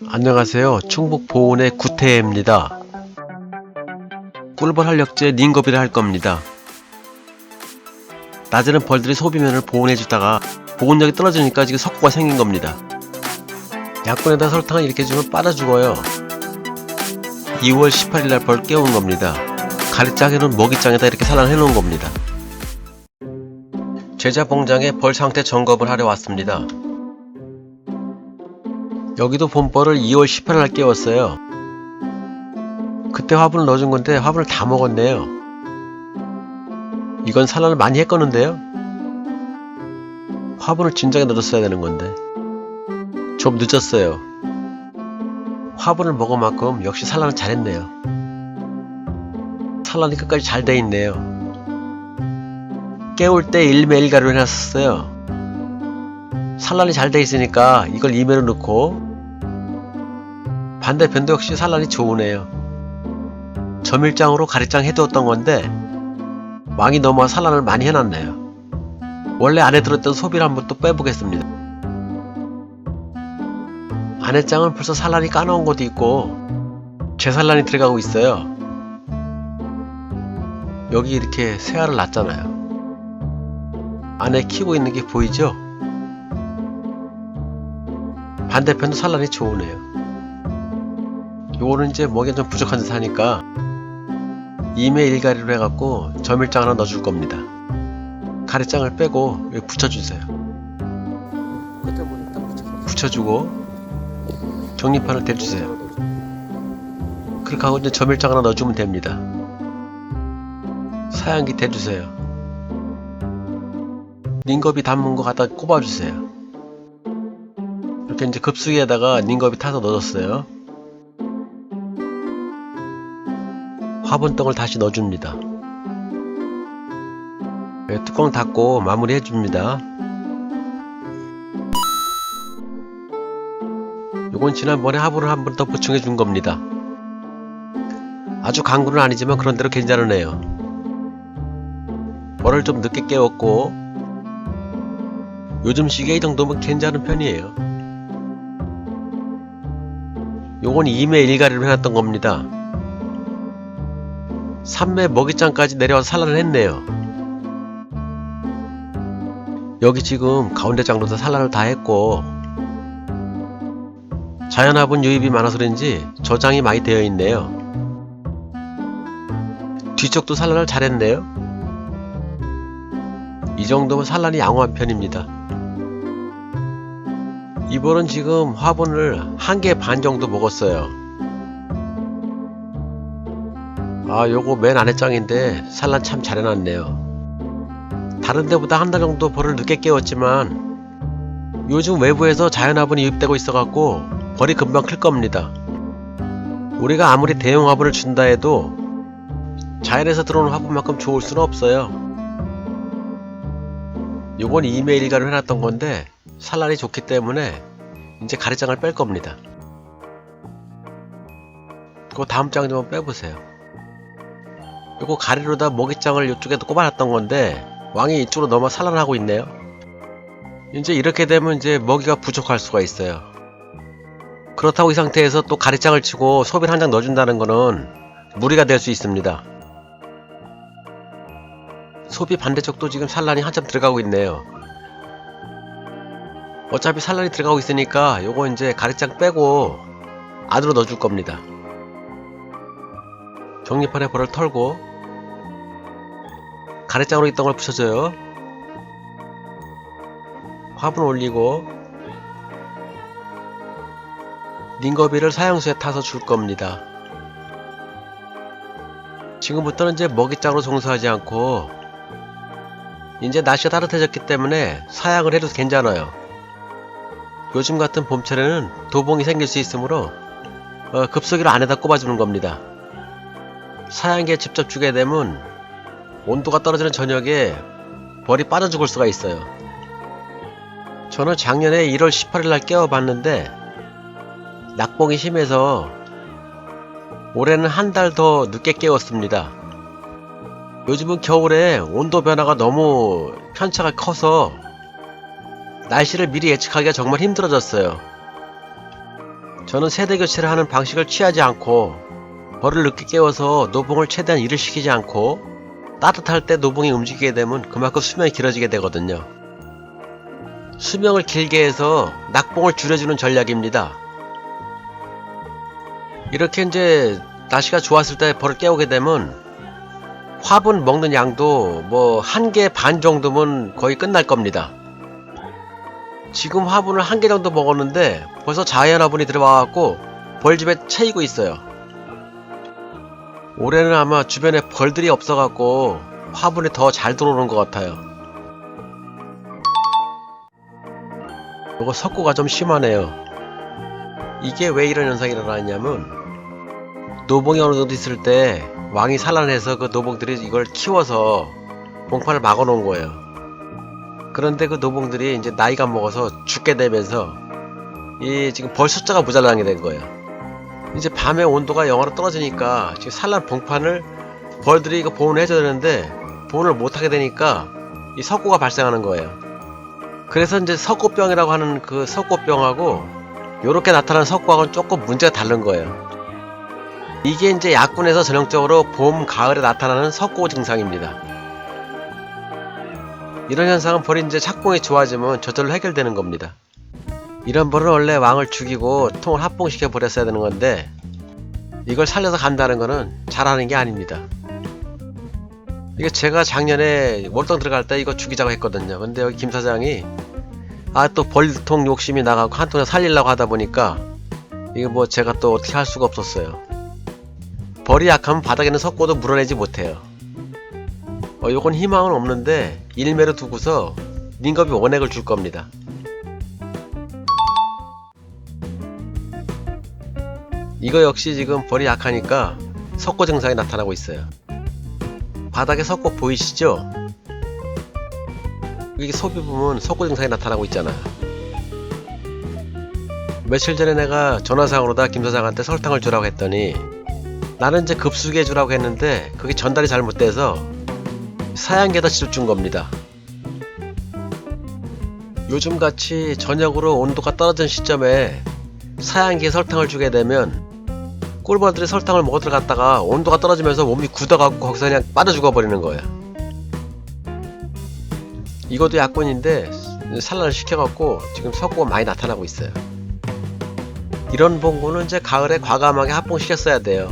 안녕하세요. 충북 보은의 구태입니다. 꿀벌 활력제 닌거비를 할 겁니다. 낮에는 벌들이 소비면을 보온해주다가 보온력이 떨어지니까 지금 석고가 생긴 겁니다. 약분에다 설탕을 이렇게 주면 빨아 죽어요. 2월 18일날 벌 깨운 겁니다. 가리장 해놓은 먹이장에다 이렇게 산란해 놓은 겁니다. 제자 봉장에 벌 상태 점검을 하려 왔습니다. 여기도 봄벌을 2월 18일날 깨웠어요. 그때 화분을 넣어준 건데 화분을 다 먹었네요. 이건 산란을 많이 했거는데요. 화분을 진작에 넣어줬어야 되는 건데 좀 늦었어요. 화분을 먹은 만큼 역시 산란은 잘했네요. 산란이 끝까지 잘 돼 있네요. 깨울 때 1매 1가루 해놨었어요. 산란이 잘 돼 있으니까 이걸 2매로 넣고, 반대편도 역시 산란이 좋으네요. 점일장으로 가리장 해두었던 건데 왕이 넘어와 산란을 많이 해놨네요. 원래 안에 들었던 소비를 한번 또 빼보겠습니다. 안에장은 벌써 산란이 까놓은 것도 있고 재산란이 들어가고 있어요. 여기 이렇게 새알을 놨잖아요. 안에 키우고 있는 게 보이죠? 반대편도 산란이 좋으네요. 요거는 이제 먹이가 좀 부족한 듯 하니까 2매 1가리로 해갖고 점일장 하나 넣어줄 겁니다. 가리장을 빼고 여기 붙여주세요. 붙여주고 정리판을 대주세요. 그렇게 하고 이제 점일장 하나 넣어주면 됩니다. 사양기 대주세요. 닌거비 담은 거 갖다 꼽아주세요. 이렇게 이제 급수기에다가 닌거비 타서 넣어줬어요. 화분덩을 다시 넣어줍니다. 네, 뚜껑 닫고 마무리 해줍니다. 요건 지난번에 화분을 한 번 더 보충해 준 겁니다. 아주 강구는 아니지만 그런대로 괜찮으네요. 벌을 좀 늦게 깨웠고 요즘 시기에 이 정도면 괜찮은 편이에요. 요건 2매 1가리로 해놨던 겁니다. 3매 먹이장까지 내려와서 산란을 했네요. 여기 지금 가운데 장로도 산란을 다 했고 자연화분 유입이 많아서 그런지 저장이 많이 되어 있네요. 뒤쪽도 산란을 잘했네요. 이 정도면 산란이 양호한 편입니다. 이번은 지금 화분을 1개 반 정도 먹었어요. 아, 요거 맨 아래 장인데 산란 참 잘 해놨네요. 다른 데보다 한 달 정도 벌을 늦게 깨웠지만 요즘 외부에서 자연화분이 유입되고 있어갖고 벌이 금방 클 겁니다. 우리가 아무리 대형 화분을 준다 해도 자연에서 들어오는 화분만큼 좋을 수는 없어요. 요건 2매 1가루 해놨던 건데 산란이 좋기 때문에 이제 가리장을 뺄 겁니다. 그 다음 장 좀 빼보세요. 요거 가리로다 먹이장을 이쪽에도 꼽아놨던 건데 왕이 이쪽으로 넘어 산란하고 있네요. 이제 이렇게 되면 이제 먹이가 부족할 수가 있어요. 그렇다고 이 상태에서 또 가리장을 치고 소비를 한 장 넣어준다는 거는 무리가 될 수 있습니다. 소비 반대쪽도 지금 산란이 한참 들어가고 있네요. 어차피 산란이 들어가고 있으니까 요거 이제 가리장 빼고 안으로 넣어줄 겁니다. 정리판에 벌을 털고 가래장으로 있던 걸 붙여줘요. 화분 올리고 닌거비를 사형수에 타서 줄 겁니다. 지금부터는 이제 먹이장으로 종사하지 않고 이제 날씨가 따뜻해졌기 때문에 사양을 해도 괜찮아요. 요즘 같은 봄철에는 도봉이 생길 수 있으므로 급속이로 안에다 꼽아주는 겁니다. 사양기에 직접 주게 되면 온도가 떨어지는 저녁에 벌이 빠져 죽을 수가 있어요. 저는 작년에 1월 18일날 깨워봤는데 낙봉이 심해서 올해는 한 달 더 늦게 깨웠습니다. 요즘은 겨울에 온도 변화가 너무 편차가 커서 날씨를 미리 예측하기가 정말 힘들어졌어요. 저는 세대 교체를 하는 방식을 취하지 않고 벌을 늦게 깨워서 노봉을 최대한 일을 시키지 않고 따뜻할 때 노봉이 움직이게 되면 그만큼 수명이 길어지게 되거든요. 수명을 길게 해서 낙봉을 줄여주는 전략입니다. 이렇게 이제 날씨가 좋았을 때 벌을 깨우게 되면 화분 먹는 양도 뭐 1개 반 정도면 거의 끝날 겁니다. 지금 화분을 1개 정도 먹었는데 벌써 자연 화분이 들어와갖고 벌집에 채이고 있어요. 올해는 아마 주변에 벌들이 없어갖고 화분에 더 잘 들어오는 것 같아요. 이거 석고가 좀 심하네요. 이게 왜 이런 현상이 일어나냐면 노봉이 어느 정도 있을 때 왕이 산란해서 그 노봉들이 이걸 키워서 봉판을 막아 놓은 거예요. 그런데 그 노봉들이 이제 나이가 먹어서 죽게 되면서 이 지금 벌 숫자가 모자라게 된 거예요. 이제 밤에 온도가 영하로 떨어지니까 지금 산란 봉판을 벌들이 이거 보온을 해줘야 되는데 보온을 못하게 되니까 이 석고가 발생하는 거예요. 그래서 이제 석고병이라고 하는 그 석고병하고 요렇게 나타나는 석고하고는 조금 문제가 다른 거예요. 이게 이제 약군에서 전형적으로 봄, 가을에 나타나는 석고 증상입니다. 이런 현상은 벌이 이제 착봉이 좋아지면 저절로 해결되는 겁니다. 이런 벌은 원래 왕을 죽이고 통을 합봉시켜 버렸어야 되는 건데 이걸 살려서 간다는 거는 잘하는 게 아닙니다. 이게 제가 작년에 월동 들어갈 때 이거 죽이자고 했거든요. 근데 여기 김 사장이 또 벌통 욕심이 나가고 한 통에 살리려고 하다 보니까 이게 뭐 제가 또 어떻게 할 수가 없었어요. 벌이 약하면 바닥에 있는 석고도 물어내지 못해요. 요건 희망은 없는데 일매로 두고서 닌겁이 원액을 줄 겁니다. 이거 역시 지금 벌이 약하니까 석고 증상이 나타나고 있어요. 바닥에 석고 보이시죠? 이게 소비 보면 석고 증상이 나타나고 있잖아요. 며칠 전에 내가 전화상으로다 김 사장한테 설탕을 주라고 했더니 나는 이제 급수기에 주라고 했는데 그게 전달이 잘못돼서 사양기에다 직접 준 겁니다. 요즘같이 저녁으로 온도가 떨어진 시점에 사양기에 설탕을 주게 되면 꿀벌들이 설탕을 먹어 들어갔다가 온도가 떨어지면서 몸이 굳어갖고 거기서 그냥 빠져 죽어버리는 거예요. 이것도 약군인데 산란을 시켜갖고 지금 석고가 많이 나타나고 있어요. 이런 봉구는 이제 가을에 과감하게 합봉시켰어야 돼요.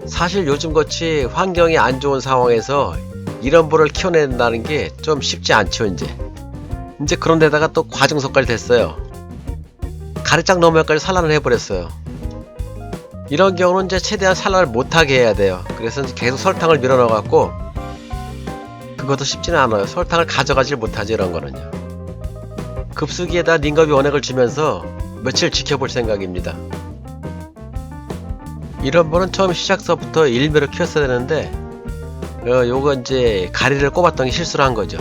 사실 요즘같이 환경이 안 좋은 상황에서 이런 벌을 키워낸다는 게 좀 쉽지 않죠. 이제 그런데다가 또 과정석까지 됐어요. 가래짝 너머까지 산란을 해버렸어요. 이런 경우는 이제 최대한 산란을 못하게 해야 돼요. 그래서 이제 계속 설탕을 밀어넣어갖고 그것도 쉽지는 않아요. 설탕을 가져가질 못하죠. 이런 거는요. 급수기에다 닌겁이 원액을 주면서 며칠 지켜볼 생각입니다. 이런 벌은 처음 시작서부터 일매로 키웠어야 되는데 요거 이제 가리를 꼽았던 게 실수를 한 거죠.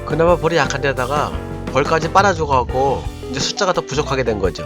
그나마 벌이 약한 데다가 벌까지 빨아줘가고 이제 숫자가 더 부족하게 된 거죠.